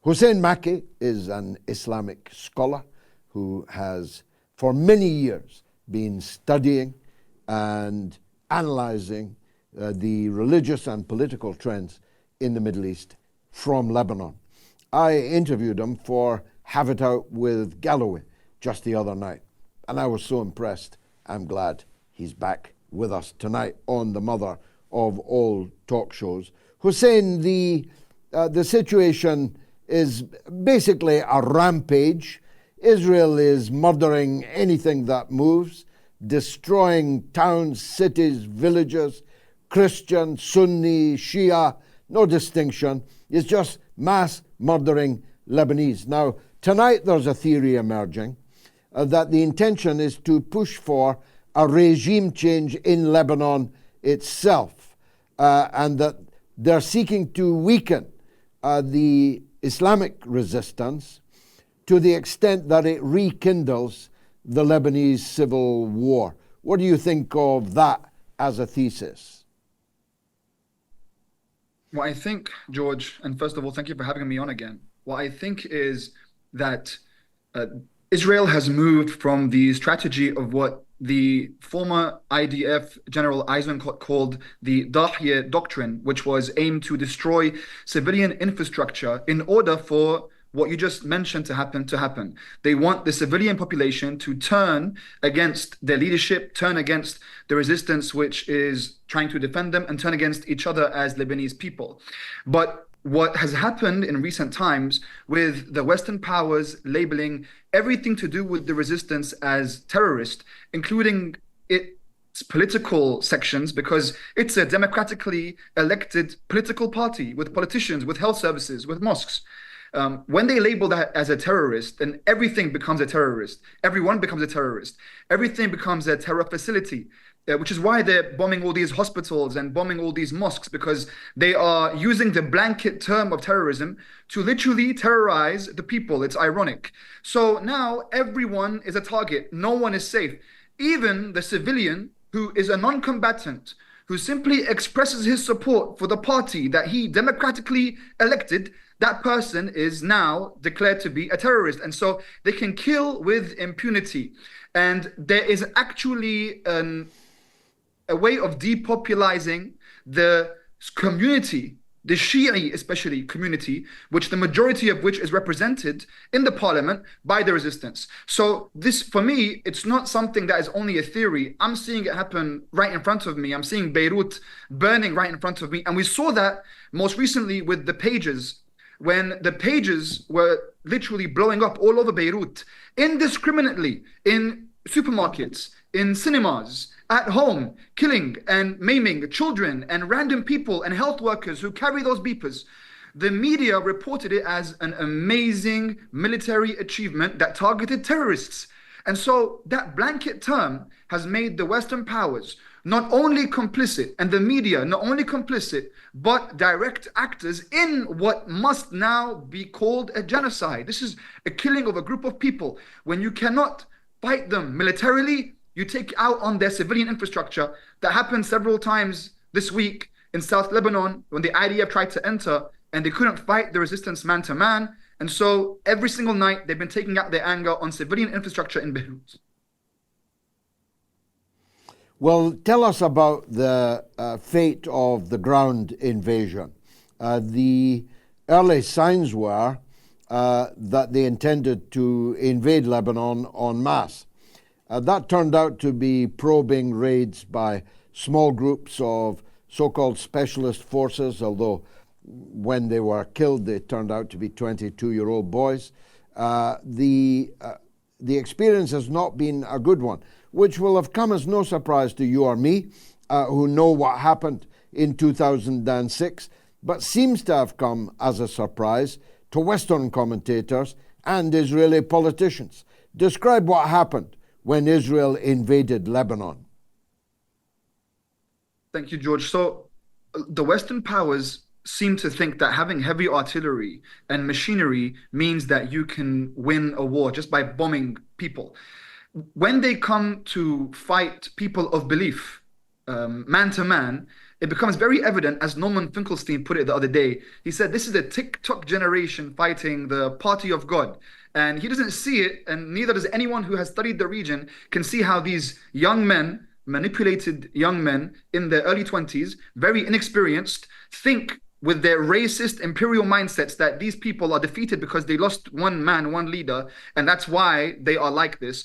Hussein Maki is an Islamic scholar who has for many years been studying and analyzing the religious and political trends in the Middle East from Lebanon. I interviewed him for Have It Out with Galloway just the other night, and I was so impressed. I'm glad he's back with us tonight on the mother of all talk shows. Hussein, the situation is basically a rampage. Israel is murdering anything that moves, destroying towns, cities, villages, Christian, Sunni, Shia, no distinction. It's just mass murdering Lebanese. Now, tonight there's a theory emerging that the intention is to push for a regime change in Lebanon itself, and that they're seeking to weaken the Islamic resistance to the extent that it rekindles the Lebanese Civil War. What do you think of that as a thesis? Well, I think, George, and first of all, thank you for having me on again. What I think is that Israel has moved from the strategy of what the former IDF General Eisenkot called the Dahye Doctrine, which was aimed to destroy civilian infrastructure in order for what you just mentioned to happen. They want the civilian population to turn against their leadership, turn against the resistance which is trying to defend them, and turn against each other as Lebanese people. But what has happened in recent times with the Western powers labeling everything to do with the resistance as terrorist, including its political sections, because it's a democratically elected political party with politicians, with health services, with mosques. When they label that as a terrorist, then everything becomes a terrorist. Everyone becomes a terrorist. Everything becomes a terror facility, which is why they're bombing all these hospitals and bombing all these mosques, because they are using the blanket term of terrorism to literally terrorize the people. It's ironic. So now everyone is a target. No one is safe. Even the civilian who is a non-combatant, who simply expresses his support for the party that he democratically elected, that person is now declared to be a terrorist. And so they can kill with impunity. And there is actually a way of depopulizing the community, the Shia especially community, which the majority of which is represented in the parliament by the resistance. So this, for me, it's not something that is only a theory. I'm seeing it happen right in front of me. I'm seeing Beirut burning right in front of me. And we saw that most recently with the pages, when the pages were literally blowing up all over Beirut, indiscriminately, in supermarkets, in cinemas, at home, killing and maiming children and random people and health workers who carry those beepers. The media reported it as an amazing military achievement that targeted terrorists. And so that blanket term has made the Western powers not only complicit, and the media not only complicit, but direct actors in what must now be called a genocide. This is a killing of a group of people. When you cannot fight them militarily, you take out on their civilian infrastructure. That happened several times this week in South Lebanon when the IDF tried to enter and they couldn't fight the resistance man to man. And so every single night they've been taking out their anger on civilian infrastructure in Beirut. Well, tell us about the fate of the ground invasion. The early signs were that they intended to invade Lebanon en masse. That turned out to be probing raids by small groups of so-called specialist forces, although when they were killed, they turned out to be 22-year-old boys. The experience has not been a good one, which will have come as no surprise to you or me, who know what happened in 2006, but seems to have come as a surprise to Western commentators and Israeli politicians. Describe what happened when Israel invaded Lebanon. Thank you, George. So the Western powers seem to think that having heavy artillery and machinery means that you can win a war just by bombing people. When they come to fight people of belief, man to man, it becomes very evident, as Norman Finkelstein put it the other day. He said, this is a TikTok generation fighting the party of God. And he doesn't see it, and neither does anyone who has studied the region can see how these young men, manipulated young men in their early 20s, very inexperienced, think with their racist imperial mindsets that these people are defeated because they lost one man, one leader, and that's why they are like this.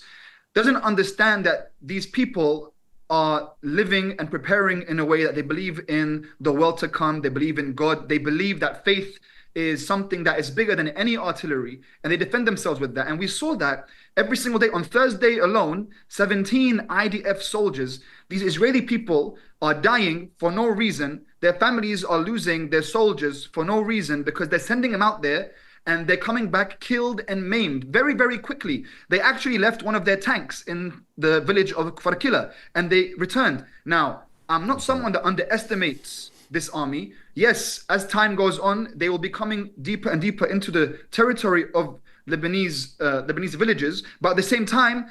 Doesn't understand that these people are living and preparing in a way that they believe in the world to come. They believe in God. They believe that faith is something that is bigger than any artillery, and they defend themselves with that. And we saw that every single day. On Thursday alone, 17 IDF soldiers, these Israeli people, are dying for no reason. Their families are losing their soldiers for no reason because they're sending them out there and they're coming back killed and maimed very, very quickly. They actually left one of their tanks in the village of Kfarkila and they returned. Now, I'm not someone that underestimates this army. Yes, as time goes on, they will be coming deeper and deeper into the territory of Lebanese villages. But at the same time,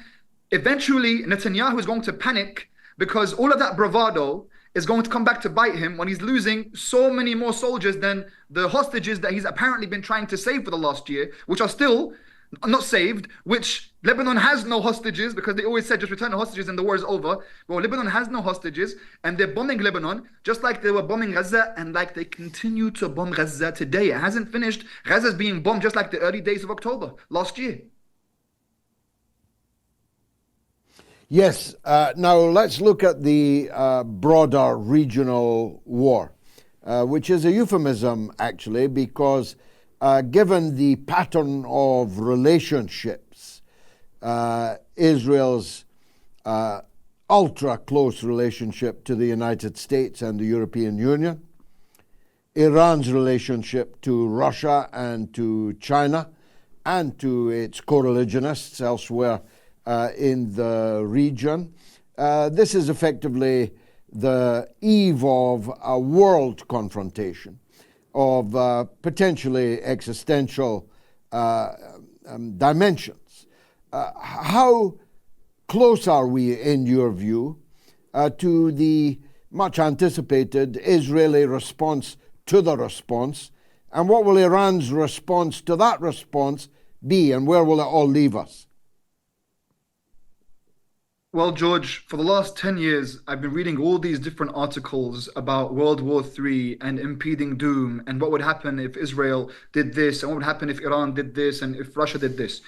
eventually Netanyahu is going to panic because all of that bravado is going to come back to bite him when he's losing so many more soldiers than the hostages that he's apparently been trying to save for the last year, which are still not saved, which Lebanon has no hostages because they always said just return the hostages and the war is over. Well, Lebanon has no hostages and they're bombing Lebanon just like they were bombing Gaza and like they continue to bomb Gaza today. It hasn't finished. Gaza is being bombed just like the early days of October last year. Yes. Now let's look at the broader regional war, which is a euphemism actually because given the pattern of relationships, Israel's ultra close relationship to the United States and the European Union, Iran's relationship to Russia and to China and to its co-religionists elsewhere in the region. This is effectively the eve of a world confrontation of potentially existential dimensions. How close are we, in your view, to the much anticipated Israeli response to the response, and what will Iran's response to that response be, and where will it all leave us? Well, George, for the last 10 years, I've been reading all these different articles about World War III and impending doom and what would happen if Israel did this and what would happen if Iran did this and if Russia did this.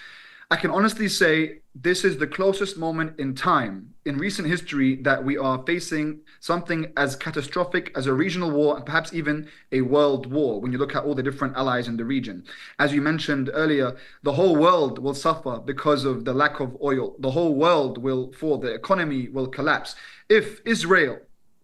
I can honestly say this is the closest moment in time in recent history that we are facing something as catastrophic as a regional war and perhaps even a world war when you look at all the different allies in the region. As you mentioned earlier, the whole world will suffer because of the lack of oil. The whole world will fall. The economy will collapse. If Israel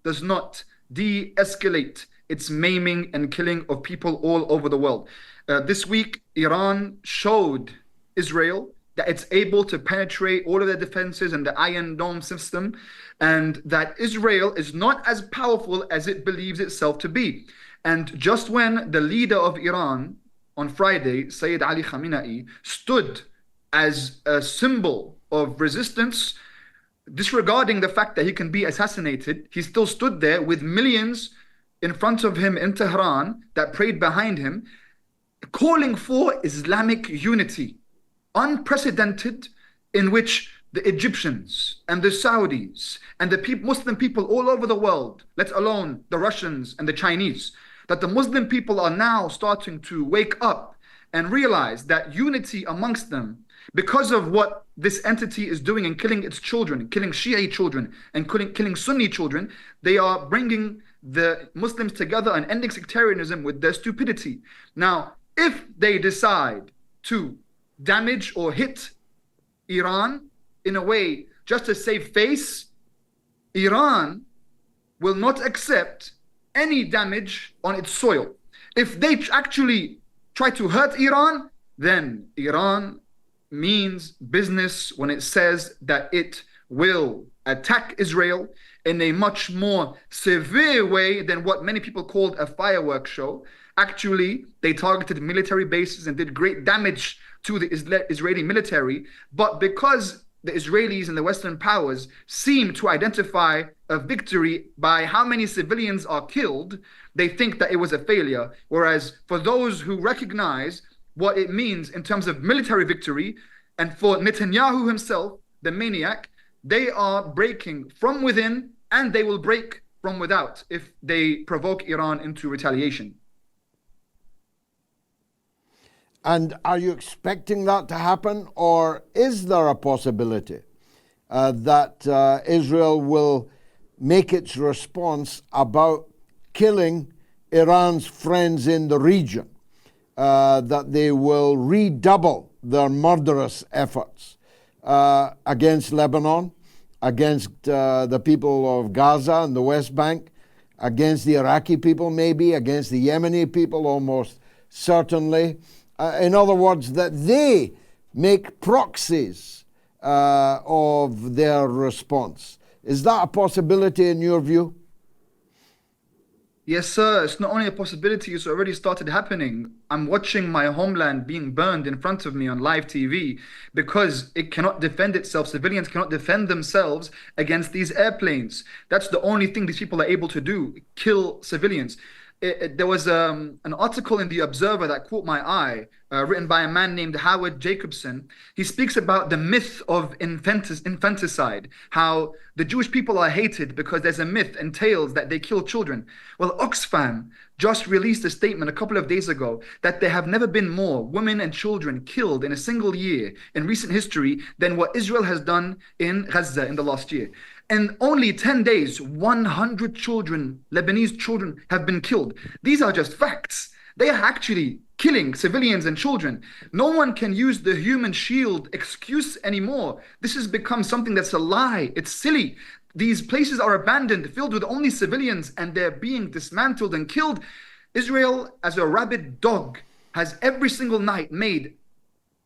does not de-escalate its maiming and killing of people all over the world. This week, Iran showed Israel that it's able to penetrate all of their defenses and the Iron Dome system, and that Israel is not as powerful as it believes itself to be. And just when the leader of Iran on Friday, Sayyid Ali Khamenei, stood as a symbol of resistance, disregarding the fact that he can be assassinated, he still stood there with millions in front of him in Tehran that prayed behind him, calling for Islamic unity. Unprecedented, in which the Egyptians and the Saudis and the Muslim people all over the world, let alone the Russians and the Chinese, that the Muslim people are now starting to wake up and realize that unity amongst them, because of what this entity is doing and killing its children, killing Shia children and killing Sunni children, they are bringing the Muslims together and ending sectarianism with their stupidity. Now, if they decide to damage or hit Iran in a way just to save face, Iran will not accept any damage on its soil. If they actually try to hurt Iran, then Iran means business when it says that it will attack Israel in a much more severe way than what many people called a fireworks show. Actually, they targeted military bases and did great damage to the Israeli military. But because the Israelis and the Western powers seem to identify a victory by how many civilians are killed, they think that it was a failure. Whereas for those who recognize what it means in terms of military victory, and for Netanyahu himself, the maniac, they are breaking from within and they will break from without if they provoke Iran into retaliation. And are you expecting that to happen, or is there a possibility that Israel will make its response about killing Iran's friends in the region, that they will redouble their murderous efforts against Lebanon, against the people of Gaza and the West Bank, against the Iraqi people maybe, against the Yemeni people almost certainly? In other words, that they make proxies of their response. Is that a possibility in your view? Yes, sir. It's not only a possibility, it's already started happening. I'm watching my homeland being burned in front of me on live TV because it cannot defend itself. Civilians cannot defend themselves against these airplanes. That's the only thing these people are able to do, kill civilians. There was an article in The Observer that caught my eye, written by a man named Howard Jacobson. He speaks about the myth of infanticide, how the Jewish people are hated because there's a myth and tales that they kill children. Well, Oxfam just released a statement a couple of days ago that there have never been more women and children killed in a single year in recent history than what Israel has done in Gaza in the last year. In only 10 days, 100 children, Lebanese children, have been killed. These are just facts. They are actually killing civilians and children. No one can use the human shield excuse anymore. This has become something that's a lie. It's silly. These places are abandoned, filled with only civilians, and they're being dismantled and killed. Israel, as a rabid dog, has every single night made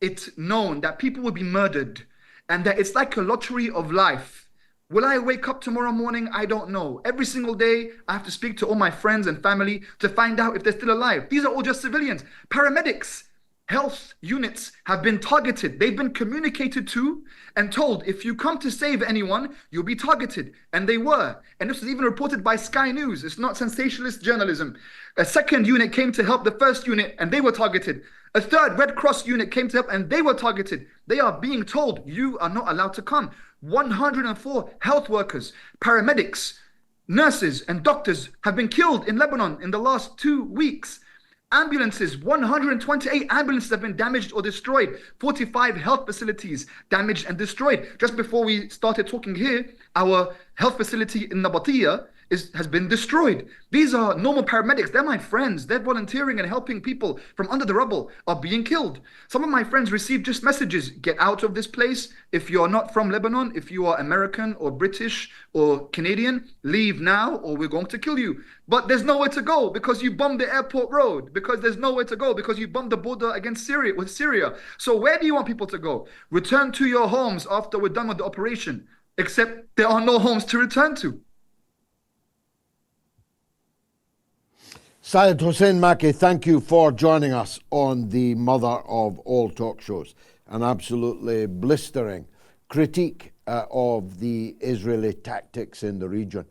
it known that people will be murdered and that it's like a lottery of life. Will I wake up tomorrow morning? I don't know. Every single day, I have to speak to all my friends and family to find out if they're still alive. These are all just civilians. Paramedics, health units have been targeted. They've been communicated to and told, if you come to save anyone, you'll be targeted. And they were. And this was even reported by Sky News. It's not sensationalist journalism. A second unit came to help the first unit and they were targeted. A third Red Cross unit came to help and they were targeted. They are being told, you are not allowed to come. 104 health workers, paramedics, nurses, and doctors have been killed in Lebanon in the last 2 weeks. Ambulances, 128 ambulances have been damaged or destroyed. 45 health facilities damaged and destroyed. Just before we started talking here, our health facility in Nabatiyah has been destroyed. These are normal paramedics. They're my friends. They're volunteering and helping people from under the rubble are being killed. Some of my friends received just messages, get out of this place. If you're not from Lebanon, if you are American or British or Canadian, leave now or we're going to kill you. But there's nowhere to go because you bombed the airport road, because there's nowhere to go because you bombed the border against Syria with Syria. So where do you want people to go? Return to your homes after we're done with the operation, except there are no homes to return to. Syed Hussein Maki, thank you for joining us on the mother of all talk shows. An absolutely blistering critique of the Israeli tactics in the region.